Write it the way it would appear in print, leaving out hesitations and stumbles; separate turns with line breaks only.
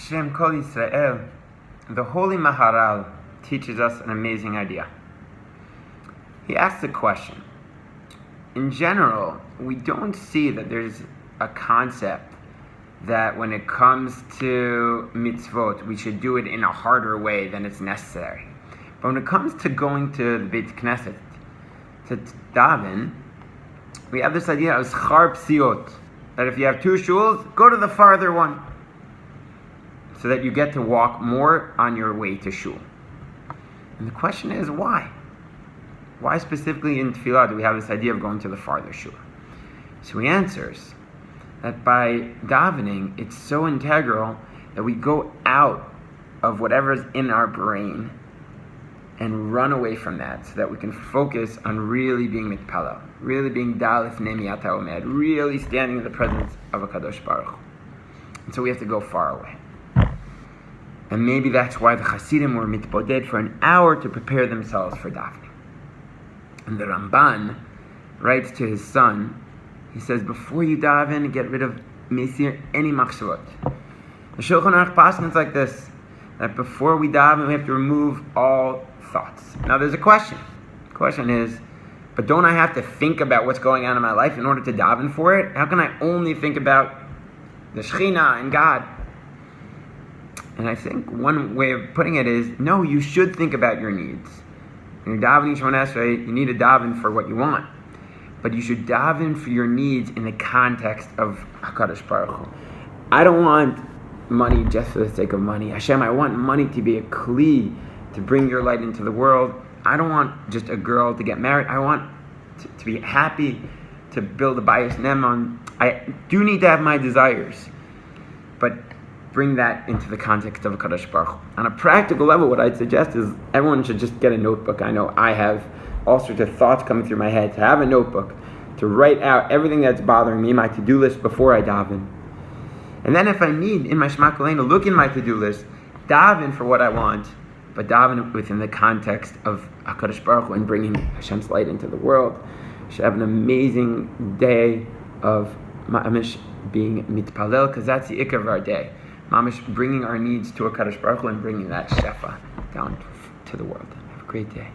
Hashem Kol Yisrael, the Holy Maharal teaches us an amazing idea. He asks a question. In general, we don't see that there's a concept that when it comes to mitzvot, we should do it in a harder way than it's necessary. But when it comes to going to the Beit Knesset, to daven, we have this idea of schar psiot, that if you have two shuls, go to the farther one, so that you get to walk more on your way to shul. And the question is, why? Why specifically in Tfillah do we have this idea of going to the farther shul? So he answers that by davening, it's so integral that we go out of whatever's in our brain and run away from that, so that we can focus on really being mitpalel, really being dalif nemi ata omed, really standing in the presence of a Kadosh Baruch Hu. And so we have to go far away. And maybe that's why the Hasidim were mitboded for an hour to prepare themselves for davening. And the Ramban writes to his son, he says, before you daven, get rid of mesir any machshavot. The Shulchan Aruch passes like this, that before we daven, we have to remove all thoughts. Now there's a question. The question is, but don't I have to think about what's going on in my life in order to daven for it? How can I only think about the Shekhinah and God? And I think one way of putting it is, no, you should think about your needs. When you're davening Shemona Esrei, you need to daven for what you want. But you should daven for your needs in the context of HaKadosh Baruch Hu. I don't want money just for the sake of money. Hashem, I want money to be a kli, to bring your light into the world. I don't want just a girl to get married. I want to be happy, to build a bayis neman. I do need to have my desires. But bring that into the context of a Kadosh Baruch Hu. On a practical level, what I'd suggest is everyone should just get a notebook. I know I have all sorts of thoughts coming through my head. To have a notebook, to write out everything that's bothering me, my to-do list before I daven. And then if I need, in my Shema Koleinu, look in my to-do list, daven for what I want, but daven within the context of HaKadosh Baruch Hu and bringing Hashem's light into the world. We should have an amazing day of ma'amish being mitpalel, because that's the ikar of our day. Mamish, bringing our needs to a Kadosh Baruch Hu and bringing that shefa down to the world. Have a great day.